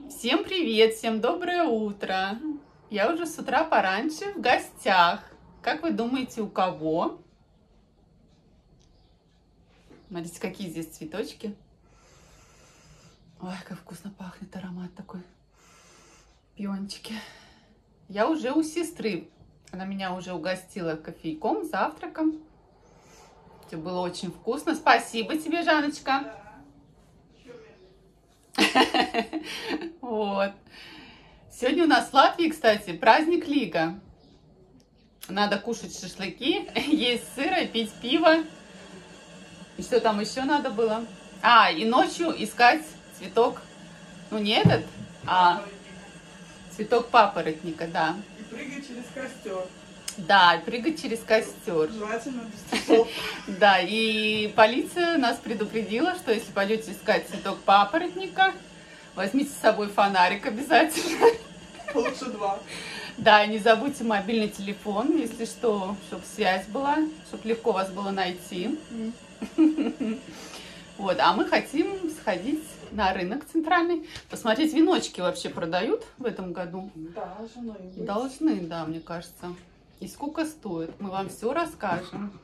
Всем привет, всем доброе утро. Я уже с утра пораньше в гостях. Как вы думаете, у кого? Смотрите, какие здесь цветочки. Ой, как вкусно пахнет, аромат такой. Пиончики. Я уже у сестры. Она меня уже угостила кофейком, завтраком. Все было очень вкусно. Спасибо тебе, Жанночка. Вот. Сегодня у нас в Латвии, кстати, праздник Лига. Надо кушать шашлыки, есть сыр, пить пиво. И что там еще надо было? И ночью искать цветок. Ну, не этот, а цветок папоротника, да. И прыгать через костер. Да, и прыгать через костер. Желательно без часов. Да, и полиция нас предупредила, что если пойдете искать цветок папоротника, возьмите с собой фонарик обязательно. Лучше 2. Да, и не забудьте мобильный телефон, если что, чтобы связь была, чтобы легко вас было найти. Вот, а мы хотим сходить на рынок центральный, посмотреть, веночки вообще продают в этом году. Должны быть. Должны, да, мне кажется. И сколько стоит, мы вам все расскажем.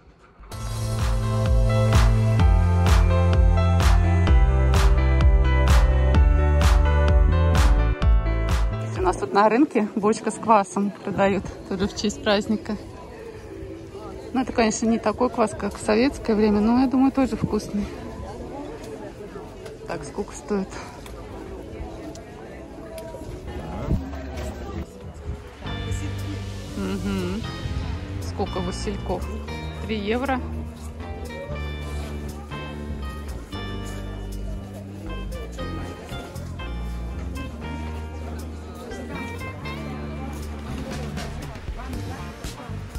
У нас тут на рынке бочка с квасом продают, тоже в честь праздника. Ну, это, конечно, не такой квас, как в советское время, но я думаю, тоже вкусный. Так, сколько стоит? Угу. Сколько васильков? 3 евро.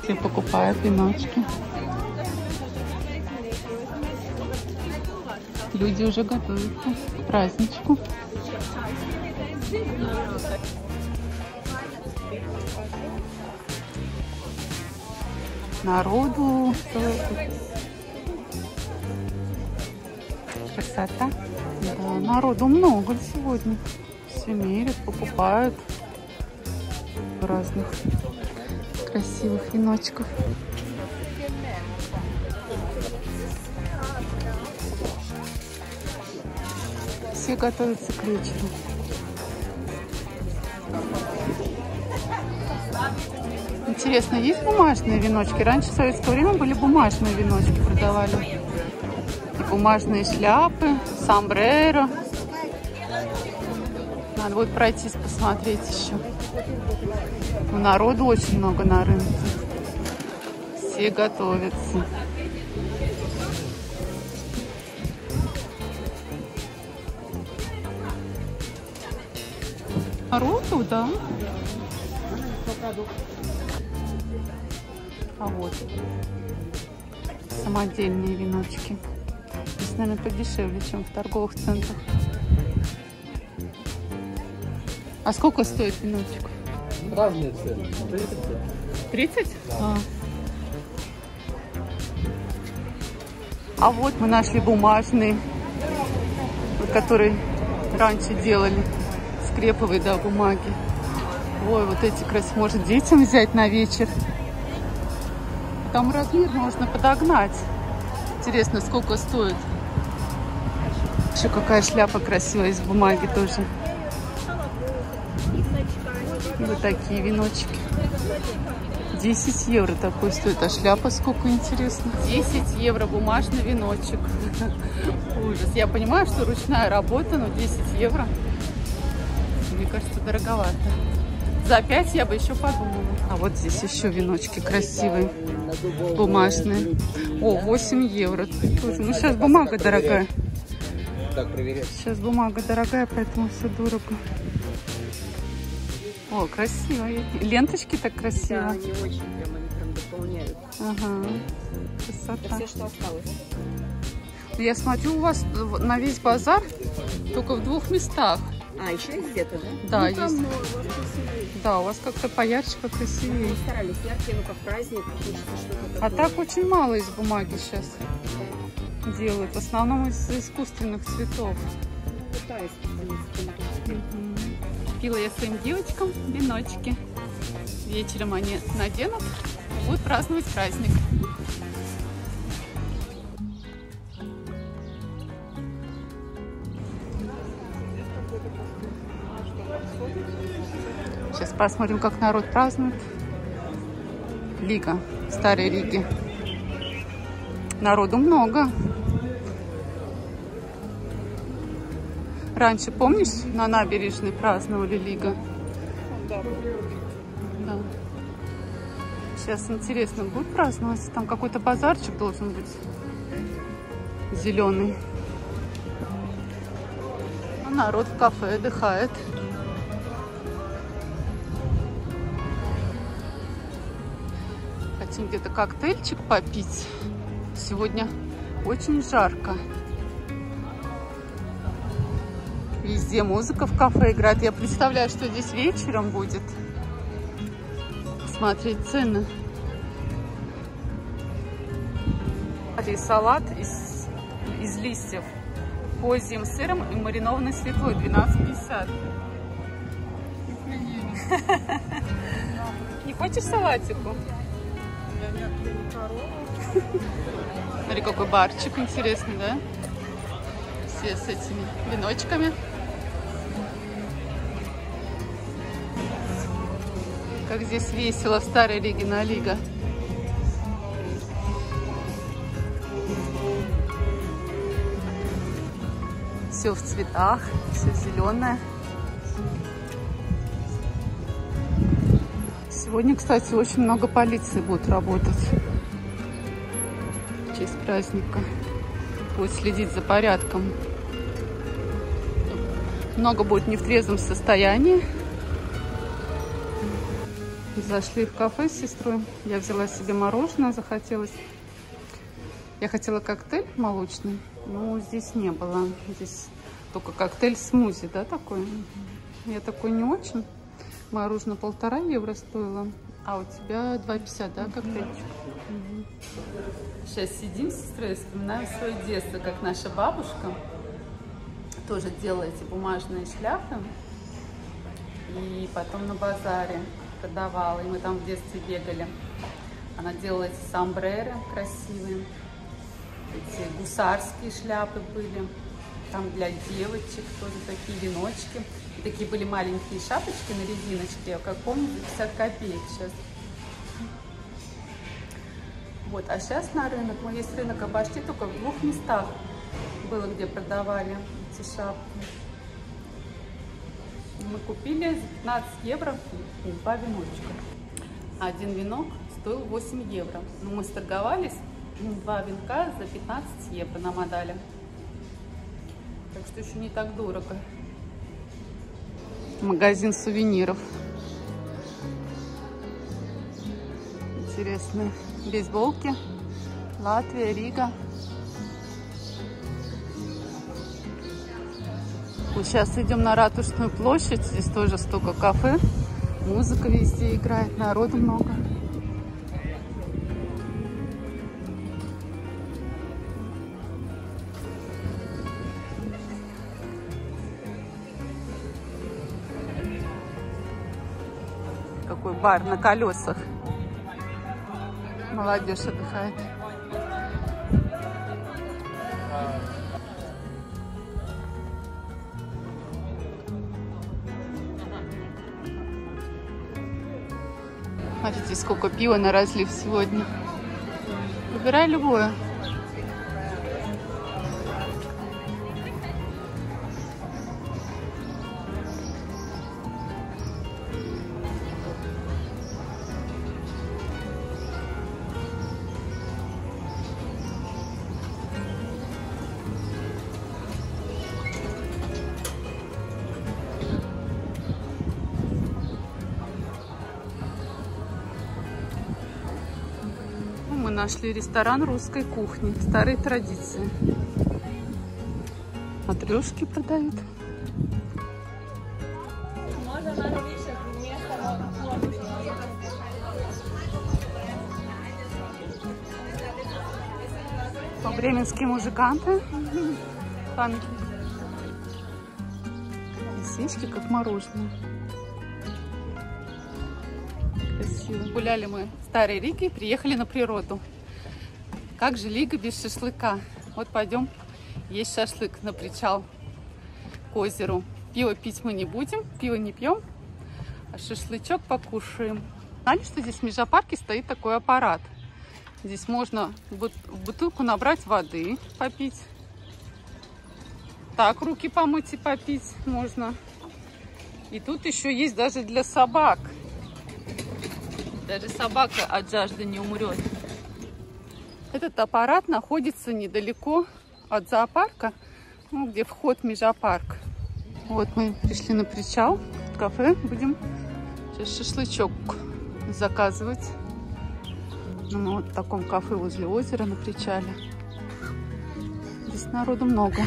Все покупают веночки. Люди уже готовятся к праздничку. Народу. Красота. Да, народу много сегодня. Все мерят, покупают разных красивых веночков. Все готовятся к вечеру. Интересно, есть бумажные веночки? Раньше в советское время были бумажные веночки, продавали. И бумажные шляпы, сомбреро. Надо будет пройтись, посмотреть еще. Народу очень много на рынке. Все готовятся. Народу, да. А вот самодельные веночки. Здесь, наверное, подешевле, чем в торговых центрах. А сколько стоит веночек? Разные цены. 30? Да. А вот мы нашли бумажный, который раньше делали. Скреповые, да, бумаги. Ой, вот эти красивые. Может, детям взять на вечер. Там размер можно подогнать. Интересно, сколько стоит. Еще какая шляпа красивая из бумаги тоже. Вот такие веночки. 10 евро такой стоит. А шляпа сколько, интересно? 10 евро бумажный веночек. Ужас. Я понимаю, что ручная работа, но 10 евро. Мне кажется, дороговато. За 5 я бы еще подумала. А вот здесь еще веночки красивые. Бумажные. О, 8 евро. Тоже. Ну, сейчас бумага дорогая. Сейчас бумага дорогая, поэтому все дорого. О, красиво. Ленточки так красиво. Да, они очень прям, они прям дополняют. Ага. Красота. Это все, что осталось. Я смотрю, у вас на весь базар только в 2 местах. А, еще есть где-то, да? Да, ну, есть. Там, у вас красивее. Да, у вас как-то поярче, покрасивее. Мы старались яркие, но как праздник, хочется что-то А такое. так очень мало из бумаги сейчас делают. В основном из искусственных цветов. китайский, по-моему. Купила я своим девочкам веночки. Вечером они наденут, будут праздновать праздник. Сейчас посмотрим, как народ празднует. Лига, Старой Риги. Народу много. Раньше, помнишь, на набережной праздновали Лига? Да. Да. Сейчас интересно, будет праздновать? Там какой-то базарчик должен быть зеленый. А народ в кафе отдыхает. Хотим где-то коктейльчик попить. Сегодня очень жарко. Везде музыка в кафе играет. Я представляю, что здесь вечером будет. Смотреть цены. И салат из листьев козьим сыром и маринованной свеклой 12,50. Не хочешь салатику? Я не корова. Смотри, какой барчик интересный, да? Все с этими веночками. Как здесь весело в Старой Риге на Лига. Все в цветах, все зеленое. Сегодня, кстати, очень много полиции будет работать в честь праздника. Будет следить за порядком. Много будет не в трезвом состоянии. Зашли в кафе с сестрой. Я взяла себе мороженое, захотелось. Я хотела коктейль молочный, но здесь не было. Здесь только коктейль смузи, да, такой? Я такой не очень. Мороженое 1,5 евро стоило. А у тебя 2,50, да, коктейльчик? Сейчас сидим с сестрой и вспоминаем свое детство, как наша бабушка тоже делала эти бумажные шляпы. И потом на базаре продавала, и мы там в детстве бегали. Она делала эти сомбреры красивые, эти гусарские шляпы были, там для девочек тоже такие веночки. И такие были маленькие шапочки на резиночке, я как помню, за 50 копеек сейчас. Вот, а сейчас на рынок, мы есть рынок обошли, только в 2 местах было, где продавали эти шапки. Мы купили за 15 евро 2 веночка. Один венок стоил 8 евро. Но мы сторговались, 2 венка за 15 евро нам отдали. Так что еще не так дорого. Магазин сувениров. Интересные бейсболки. Латвия, Рига. Вот сейчас идем на Ратушную площадь. Здесь тоже столько кафе. Музыка везде играет, народу много. Какой бар на колесах. Молодежь отдыхает. Смотрите, сколько пива на разлив сегодня. Выбирай любое. Мы нашли ресторан русской кухни, старые традиции. Матрешки продают. Бременские музыканты. Памятник. свечки, как мороженое. Красиво. Гуляли мы в Старой Риге, приехали на природу. Как же Рига без шашлыка? Вот пойдем есть шашлык на причал к озеру. Пиво пить мы не будем, пиво не пьем, а шашлычок покушаем. Знали, что здесь в Межапарке стоит такой аппарат? Здесь можно в бутылку набрать воды, попить. Так, руки помыть и попить можно. И тут еще есть даже для собак. Даже собака от жажды не умрет. Этот аппарат находится недалеко от зоопарка, ну, где вход в Межапарк. Вот мы пришли на причал, в кафе. Будем сейчас шашлычок заказывать. Ну, вот в таком кафе возле озера на причале. Здесь народу много.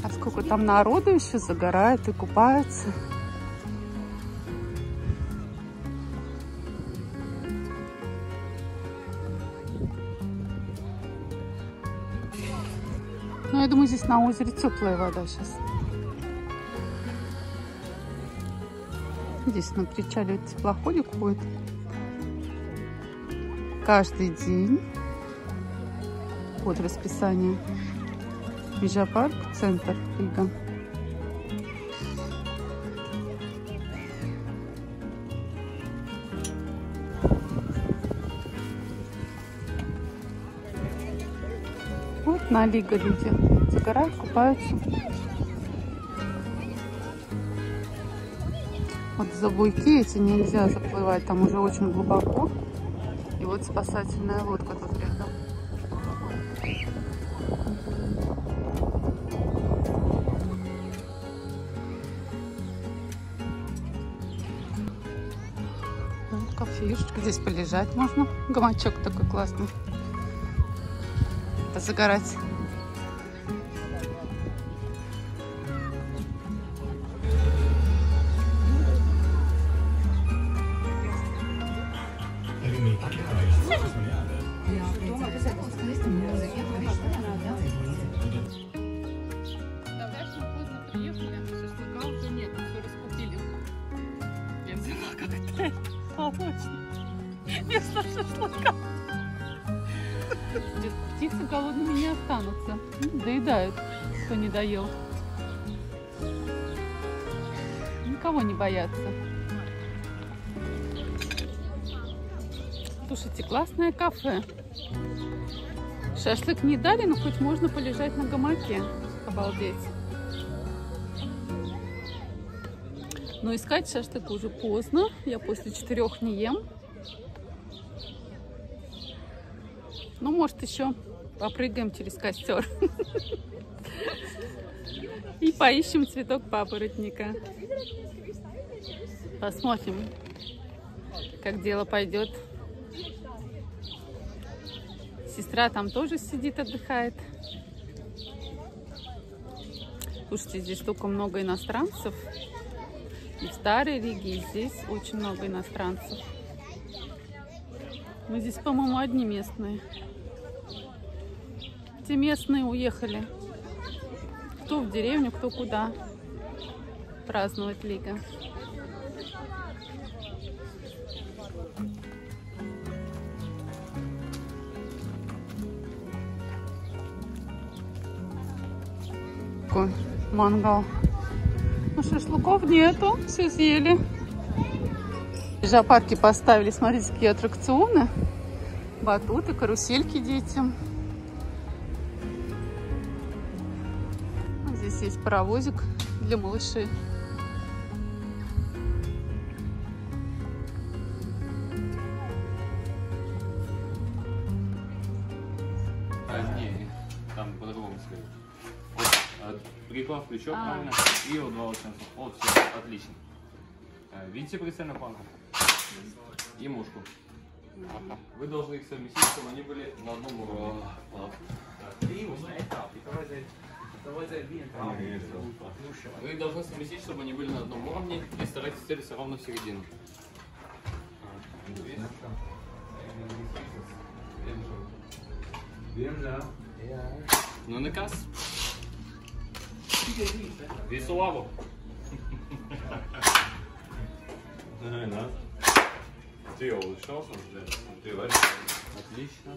А сколько там народу еще загорает и купается. Ну, я думаю, здесь на озере теплая вода сейчас. Здесь на причале теплоходик ходит. Каждый день. Вот расписание. Межапарк, центр Рига. Вот на Рига люди загорают, купаются. Вот за буйки эти нельзя заплывать, там уже очень глубоко. И вот спасательная лодка тут рядом. Вот кофеюшечка, здесь полежать можно. Гамачок такой классный. Позагорать. Вместо шашлыка. Птицы голодными не останутся. Доедают, кто не доел. Никого не боятся. Слушайте, классное кафе. Шашлык не дали, но хоть можно полежать на гамаке. Обалдеть. Но искать шашлык уже поздно. Я после 4 не ем. Ну, может, еще попрыгаем через костер. И поищем цветок папоротника. Посмотрим, как дело пойдет. Сестра там тоже сидит, отдыхает. Слушайте, здесь столько много иностранцев. И в Старой Риге, и здесь очень много иностранцев. Мы здесь, по-моему, одни местные. Те местные уехали. Кто в деревню, кто куда праздновать Рига. Такой мангал. Ну, шашлыков нету, все съели. В зоопарке поставили, смотрите, какие аттракционы. Батуты, карусельки детям. Здесь есть паровозик для малышей. Не, там по-другому сказать. Вот, приклад, плечо, правильно, и вот 2 центра. Вот, все, отлично. Видите прицельную планку? И мушку. Вы должны их совместить, чтобы они были на одном уровне. Вы должны совместить, чтобы они были на одном уровне, и старайтесь целиться ровно в середину. Nu nekas. Visu labu. Ты его улучшался? Ты варишь? Отлично.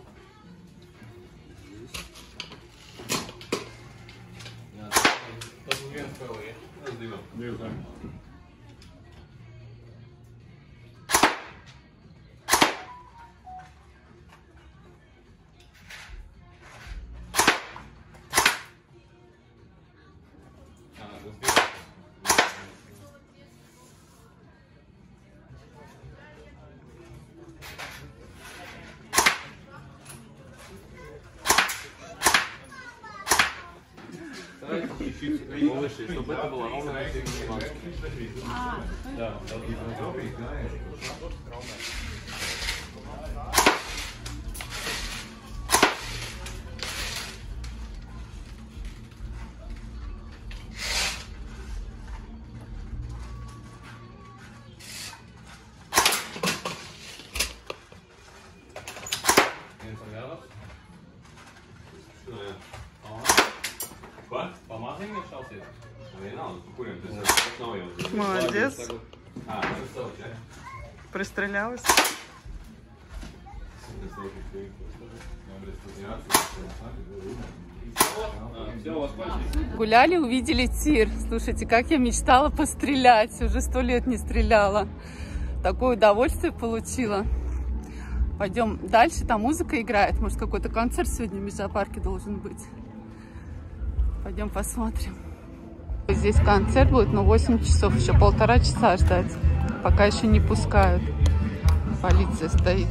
Чуть-чуть повыше, чтобы это было ровно на середине банки. Да, Молодец. Пристрелялась. Гуляли, увидели тир. Слушайте, как я мечтала пострелять. Уже 100 лет не стреляла. Такое удовольствие получила. Пойдем дальше. Там музыка играет. Может, какой-то концерт сегодня в зоопарке должен быть. Пойдем посмотрим. Здесь концерт будет, но 8 часов. Еще 1,5 часа ждать. Пока еще не пускают. Полиция стоит.